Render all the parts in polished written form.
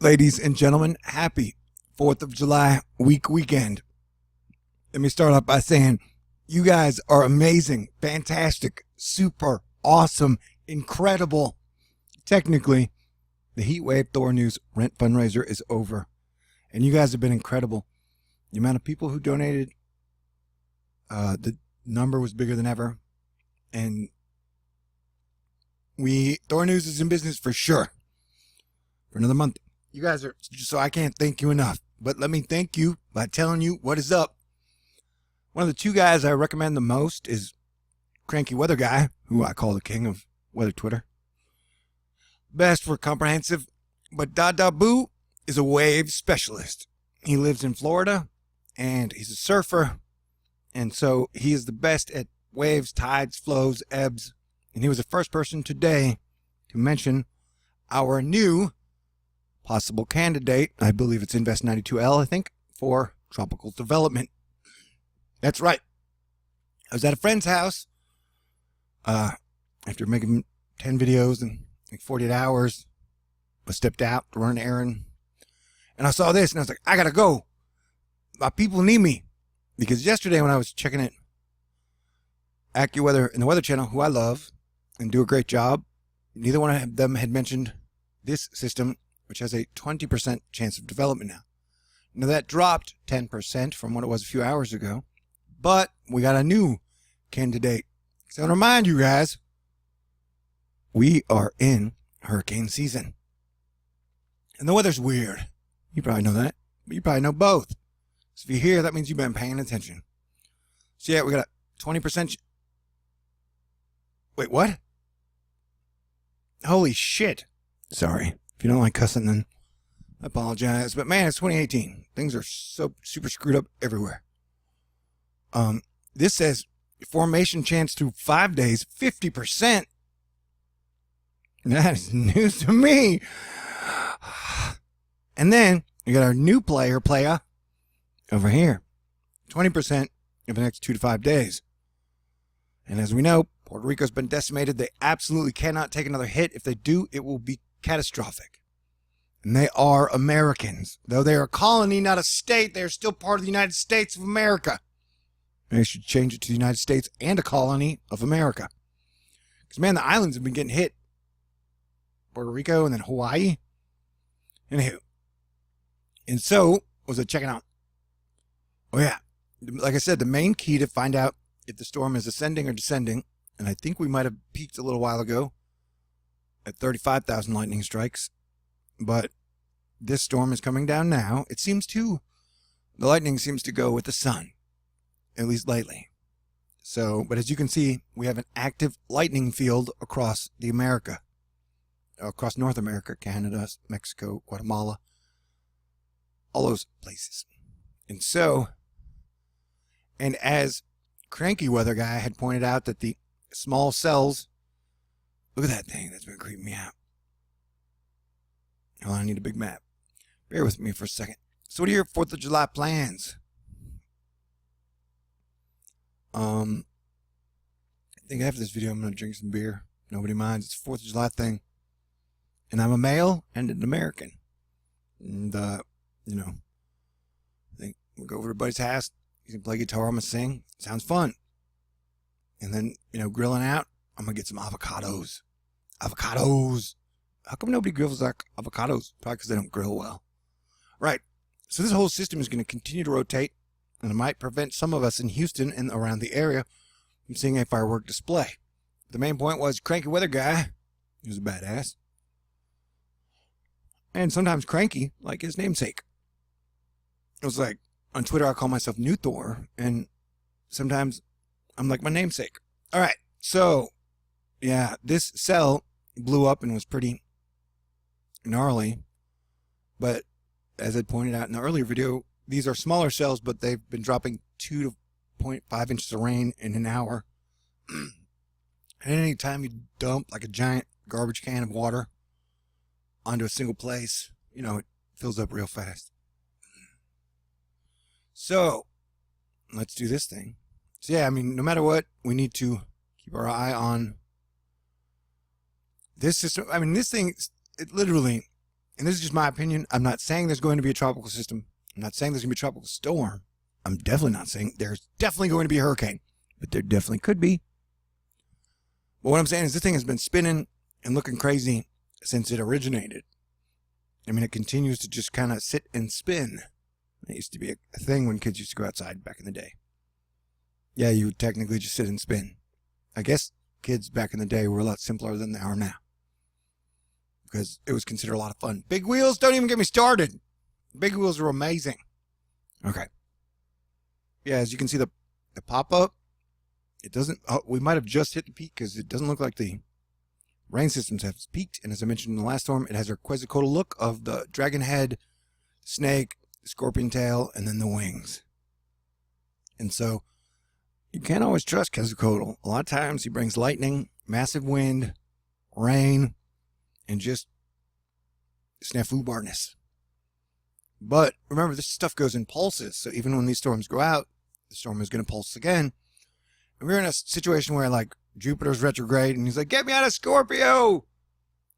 Ladies and gentlemen, happy 4th of July weekend. Let me start off by saying you guys are amazing, fantastic, super, awesome, incredible. Technically, the Heatwave THORNEWS rent fundraiser is over, and you guys have been incredible. The amount of people who donated, the number was bigger than ever, and THORNEWS is in business for sure for another month. You guys are, so I can't thank you enough. But let me thank you by telling you what is up. One of the two guys I recommend the most is crankywxguy, who I call the king of weather Twitter. Best for comprehensive, but Dadabuh is a wave specialist. He lives in Florida, and he's a surfer, and so he is the best at waves, tides, flows, ebbs, and he was the first person today to mention our new possible candidate, I believe it's Invest 92L, I think, for tropical development. That's right. I was at a friend's house after making 10 videos in like 48 hours. I stepped out to run an errand, and I saw this, and I was like, I gotta go. My people need me. Because yesterday when I was checking it, AccuWeather and the Weather Channel, who I love and do a great job, neither one of them had mentioned this system, which has a 20% chance of development now. Now that dropped 10% from what it was a few hours ago, but we got a new candidate. So I want to remind you guys, we are in hurricane season. And the weather's weird. You probably know that, but you probably know both. So if you're here, that means you've been paying attention. So yeah, we got a 20%. Wait, what? Holy shit. Sorry. If you don't like cussing, then I apologize. But man, it's 2018. Things are so super screwed up everywhere. This says formation chance through 5 days, 50%. That is news to me. And then we got our new player over here. 20% in the next 2 to 5 days. And as we know, Puerto Rico's been decimated. They absolutely cannot take another hit. If they do, it will be catastrophic. And they are Americans. Though they are a colony, not a state, they are still part of the United States of America. And they should change it to the United States and a colony of America. Because, man, the islands have been getting hit. Puerto Rico and then Hawaii. Anywho. And so, was I checking out? Oh, yeah. Like I said, the main key to find out if the storm is ascending or descending, and I think we might have peaked a little while ago at 35,000 lightning strikes. But this storm is coming down now. It seems to, the lightning seems to go with the sun, at least lately. So, but as you can see, we have an active lightning field across across North America, Canada, Mexico, Guatemala, all those places. And so, and as crankywxguy had pointed out that the small cells, look at that thing, that's been creeping me out. Oh, I need a big map. Bear with me for a second. So what are your 4th of July plans? I think after this video I'm going to drink some beer. Nobody minds. It's a 4th of July thing. And I'm a male and an American. And, you know, I think we'll go over to everybody's house. You can play guitar. I'm going to sing. Sounds fun. And then, you know, grilling out, I'm going to get some avocados. Avocados. How come nobody grills like avocados? Probably because they don't grill well. Right. So this whole system is going to continue to rotate, and it might prevent some of us in Houston and around the area from seeing a firework display. The main point was crankywxguy. He was a badass. And sometimes cranky, like his namesake. It was like, on Twitter I call myself New Thor, and sometimes I'm like my namesake. All right. So, yeah, this cell blew up and was pretty gnarly, but as I pointed out in the earlier video, these are smaller cells, but they've been dropping 2 to 0.5 inches of rain in an hour. And any time you dump like a giant garbage can of water onto a single place, you know, it fills up real fast. So let's do this thing. So yeah, I mean, no matter what, we need to keep our eye on this system. I mean, this thing, it literally and this is just my opinion, I'm not saying there's going to be a tropical system. I'm not saying there's going to be a tropical storm. I'm definitely not saying there's definitely going to be a hurricane, but there definitely could be. But what I'm saying is this thing has been spinning and looking crazy since it originated. I mean, it continues to just kind of sit and spin. It used to be a thing when kids used to go outside back in the day. Yeah, you would technically just sit and spin. I guess kids back in the day were a lot simpler than they are now, because it was considered a lot of fun. Big wheels, don't even get me started. Big wheels are amazing. Okay. Yeah, as you can see, the pop-up, it doesn't, we might have just hit the peak because it doesn't look like the rain systems have peaked. And as I mentioned in the last storm, it has a quetzalcoatl look of the dragon head, snake, scorpion tail, and then the wings. And so you can't always trust Quetzalcoatl. A lot of times he brings lightning, massive wind, rain, and just snafu barness. But remember, this stuff goes in pulses. So even when these storms go out, the storm is going to pulse again. And we're in a situation where, like, Jupiter's retrograde, and he's like, get me out of Scorpio,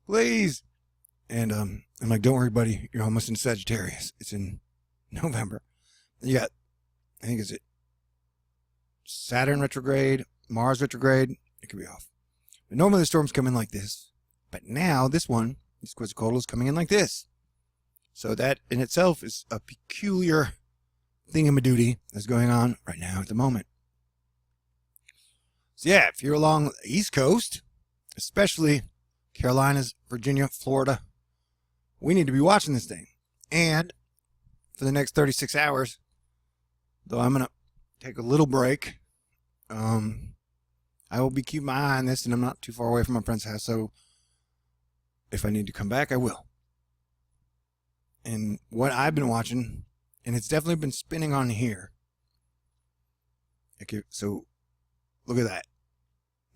please. And I'm like, don't worry, buddy. You're almost in Sagittarius. It's in November. You got, I think, is it Saturn retrograde, Mars retrograde? It could be off. But normally the storms come in like this. But now this one, this Quetzalcoatl, is coming in like this. So that in itself is a peculiar thingamadoody that's going on right now at the moment. So yeah, if you're along the East Coast, especially Carolinas, Virginia, Florida, we need to be watching this thing. And for the next 36 hours, though I'm going to take a little break, I will be keeping my eye on this, and I'm not too far away from my friend's house, so if I need to come back, I will. And what I've been watching, and it's definitely been spinning on here. Okay, so look at that.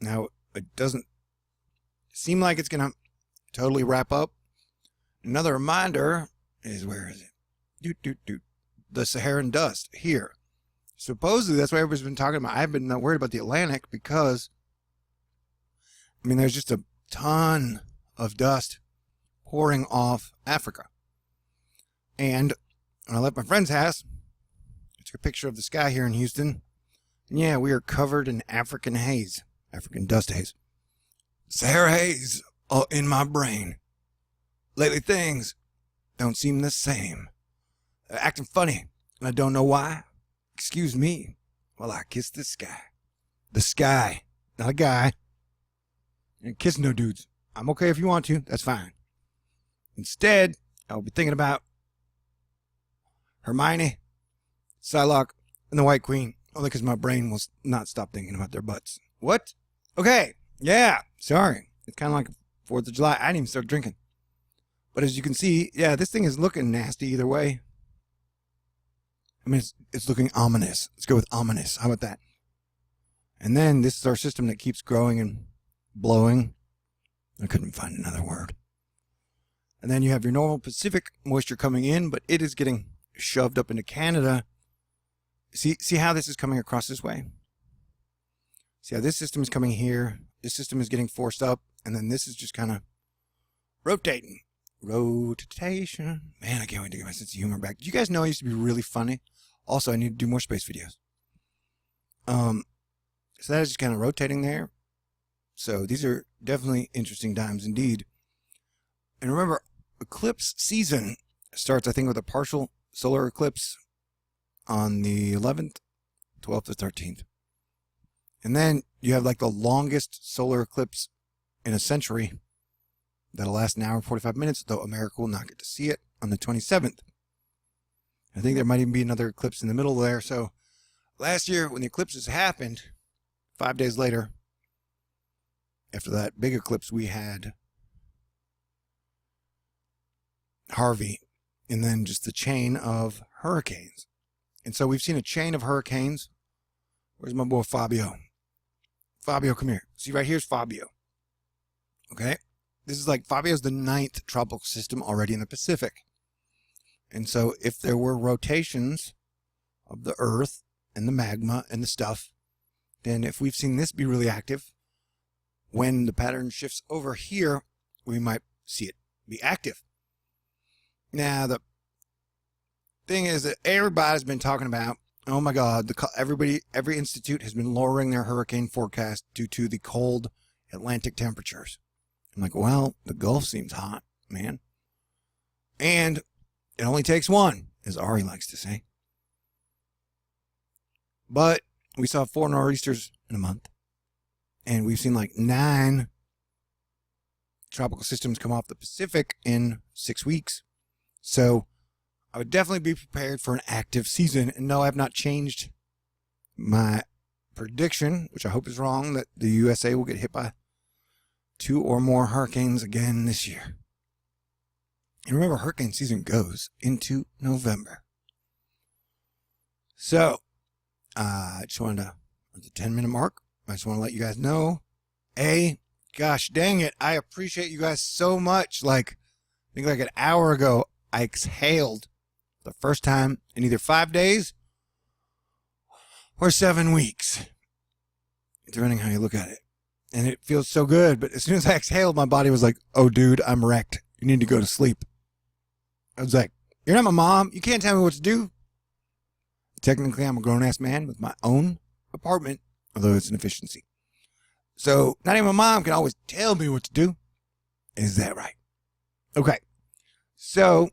Now, it doesn't seem like it's going to totally wrap up. Another reminder is, where is it? The Saharan dust here. Supposedly, that's what everybody's been talking about. I've been worried about the Atlantic because, I mean, there's just a ton of dust pouring off Africa. And when I left my friend's house, I took a picture of the sky here in Houston. And yeah, we are covered in African haze, African dust haze. Sahara haze all in my brain. Lately things don't seem the same. They're acting funny, and I don't know why. Excuse me while I kiss the sky. The sky, not a guy. And kiss no dudes. I'm okay if you want to, that's fine. Instead, I'll be thinking about Hermione, Psylocke, and the White Queen. Only because my brain will not stop thinking about their butts. What? Okay, yeah, sorry. It's kind of like 4th of July. I didn't even start drinking. But as you can see, yeah, this thing is looking nasty either way. I mean, it's looking ominous. Let's go with ominous. How about that? And then this is our system that keeps growing and blowing. I couldn't find another word. And then you have your normal Pacific moisture coming in, but it is getting shoved up into Canada. See how this is coming across this way? See how this system is coming here? This system is getting forced up, and then this is just kind of rotating. Rotation. Man, I can't wait to get my sense of humor back. Do you guys know I used to be really funny? Also, I need to do more space videos. So that is just kind of rotating there. So these are definitely interesting times indeed. And remember, eclipse season starts, I think, with a partial solar eclipse on the 11th, 12th, or 13th. And then you have like the longest solar eclipse in a century. That'll last an hour and 45 minutes, though America will not get to see it on the 27th. I think there might even be another eclipse in the middle there. So last year, when the eclipses happened, 5 days later, after that big eclipse, we had Harvey, and then just the chain of hurricanes. And so we've seen a chain of hurricanes. Where's my boy Fabio? Fabio, come here. See, right here's Fabio. Okay? This is like, Fabio's the 9th tropical system already in the Pacific. And so if there were rotations of the Earth and the magma and the stuff, then if we've seen this be really active, when the pattern shifts over here, we might see it be active. Now, the thing is that everybody's been talking about, oh my God, every institute has been lowering their hurricane forecast due to the cold Atlantic temperatures. I'm like, well, the Gulf seems hot, man. And it only takes one, as Ari likes to say. But we saw 4 nor'easters in a month. And we've seen like 9 tropical systems come off the Pacific in 6 weeks. So I would definitely be prepared for an active season. And no, I have not changed my prediction, which I hope is wrong, that the USA will get hit by 2 or more hurricanes again this year. And remember, hurricane season goes into November. So, I just wanted to, at the 10-minute mark, I just want to let you guys know, gosh dang it, I appreciate you guys so much. Like, I think like an hour ago, I exhaled the first time in either 5 days or 7 weeks, depending how you look at it. And it feels so good, but as soon as I exhaled, my body was like, oh, dude, I'm wrecked. You need to go to sleep. I was like, you're not my mom. You can't tell me what to do. Technically, I'm a grown-ass man with my own apartment, although it's an efficiency. So not even my mom can always tell me what to do. Is that right? Okay. So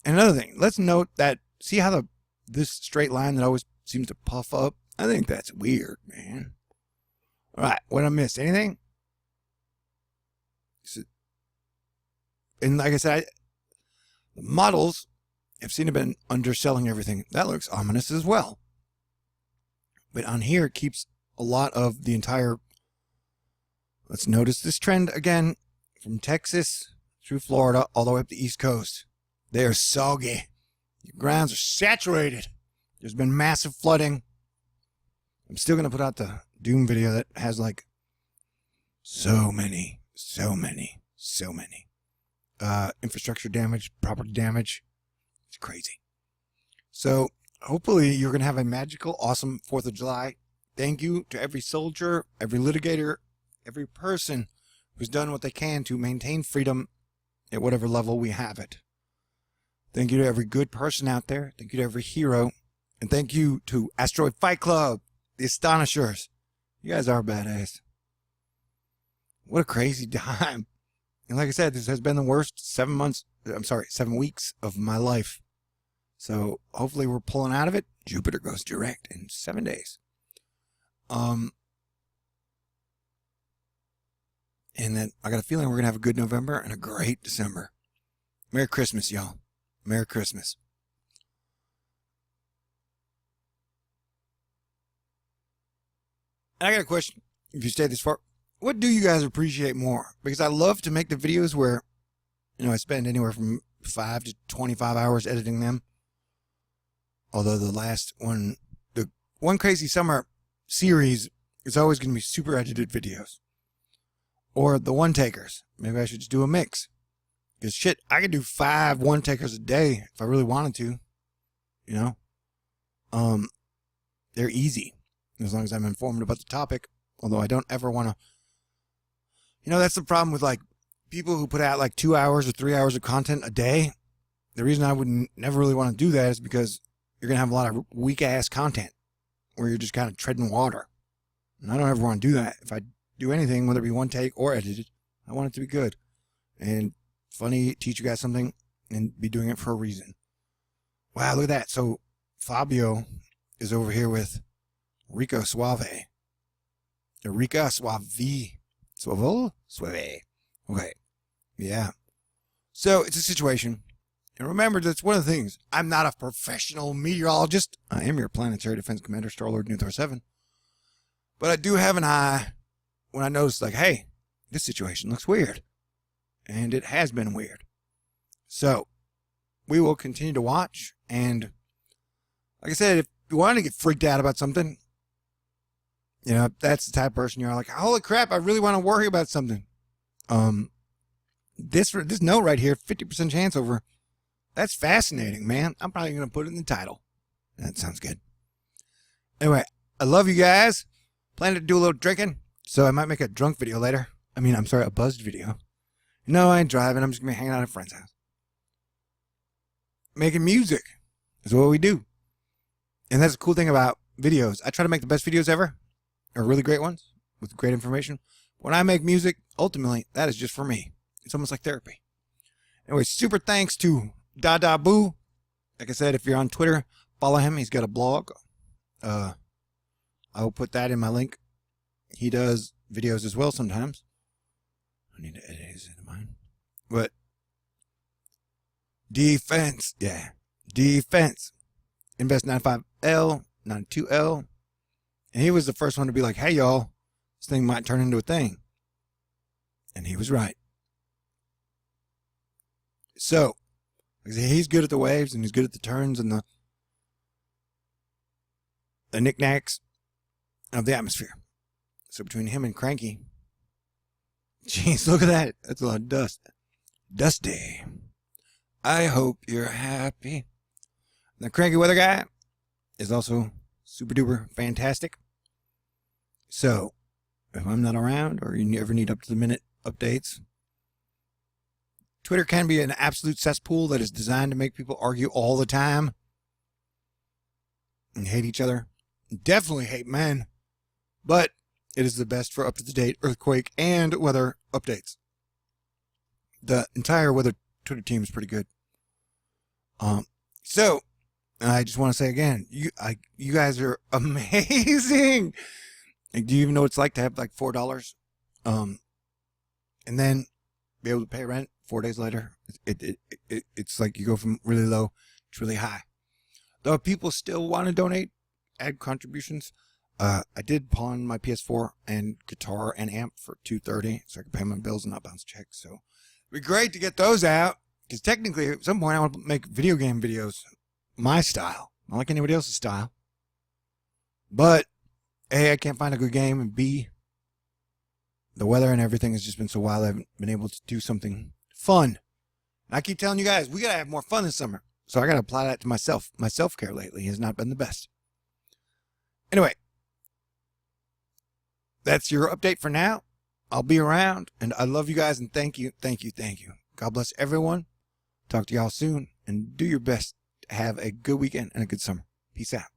another thing, let's note that, see how this straight line that always seems to puff up? I think that's weird, man. All right, what I missed? Anything? And like I said, the models have seemed to have been underselling everything. That looks ominous as well. But on here, it keeps a lot of the entire... Let's notice this trend again from Texas through Florida all the way up the East Coast. They are soggy. The grounds are saturated. There's been massive flooding. I'm still going to put out the Doom video that has like so many infrastructure damage, property damage. It's crazy. So hopefully you're going to have a magical, awesome 4th of July. Thank you to every soldier, every litigator, every person who's done what they can to maintain freedom at whatever level we have it. Thank you to every good person out there. Thank you to every hero. And thank you to Asteroid Fight Club, the Astonishers. You guys are badass. What a crazy time. And like I said, this has been the worst 7 weeks of my life. So hopefully we're pulling out of it. Jupiter goes direct in 7 days. And then I got a feeling we're going to have a good November and a great December. Merry Christmas, y'all. Merry Christmas. And I got a question. If you stayed this far, what do you guys appreciate more? Because I love to make the videos where, I spend anywhere from 5 to 25 hours editing them. Although the last one, the One Crazy Summer series, is always going to be super edited videos. Or the one takers. Maybe I should just do a mix. Because shit, I could do 5 one takers a day if I really wanted to. They're easy. As long as I'm informed about the topic. Although I don't ever want to. That's the problem with like people who put out like 2 hours or 3 hours of content a day. The reason I would never really want to do that is because you're going to have a lot of weak ass content where you're just kind of treading water. And I don't ever want to do that. If I do anything, whether it be one take or edited, I want it to be good and funny, teach you guys something, and be doing it for a reason. Wow, look at that. So Fabio is over here with Rico Suave. Rico Suave. Suave. Okay. Yeah. So it's a situation. And remember, that's one of the things. I'm not a professional meteorologist. I am your planetary defense commander, Star-Lord New Thor 7. But I do have an eye when I notice, like, hey, this situation looks weird. And it has been weird. So we will continue to watch. And like I said, if you want to get freaked out about something, that's the type of person you're like, holy crap, I really want to worry about something. This note right here, 50% chance over. That's fascinating, man. I'm probably going to put it in the title. That sounds good. Anyway, I love you guys. Plan to do a little drinking, so I might make a drunk video later. A buzzed video. No, I ain't driving. I'm just going to be hanging out at a friend's house. making music. Is what we do. And that's the cool thing about videos. I try to make the best videos ever, or really great ones with great information. When I make music, ultimately, that is just for me. It's almost like therapy. Anyway, super thanks to Dadabuh. Like I said, if you're on Twitter, follow him. He's got a blog. I will put that in my link. He does videos as well sometimes. I need to edit his into mine. But defense, yeah. Defense. Invest 95L, 92L. And he was the first one to be like, hey, y'all, this thing might turn into a thing. And he was right. So, he's good at the waves, and he's good at the turns and the knickknacks of the atmosphere. So between him and Cranky, jeez, look at that. That's a lot of dust. Dusty. I hope you're happy. The Cranky Weather Guy is also super duper fantastic. So, if I'm not around or you ever need up to the minute updates, Twitter can be an absolute cesspool that is designed to make people argue all the time and hate each other. Definitely hate men, but it is the best for up-to-the-date earthquake and weather updates. The entire weather Twitter team is pretty good. So I just want to say again, you guys are amazing. Like, do you even know what it's like to have like $4, and then be able to pay rent 4 days later? It's like you go from really low to really high. Though people still want to donate, add contributions. I did pawn my PS4 and guitar and amp for $230, so I could pay my bills and not bounce checks. So it'd be great to get those out, because technically at some point I want to make video game videos my style, not like anybody else's style. But A, I can't find a good game, and B, the weather and everything has just been so wild I haven't been able to do something fun. And I keep telling you guys, we gotta have more fun this summer. So I gotta apply that to myself. My self-care lately has not been the best. Anyway, that's your update for now. I'll be around, and I love you guys, and thank you, thank you, thank you. God bless everyone. Talk to y'all soon, and do your best to have a good weekend and a good summer. Peace out.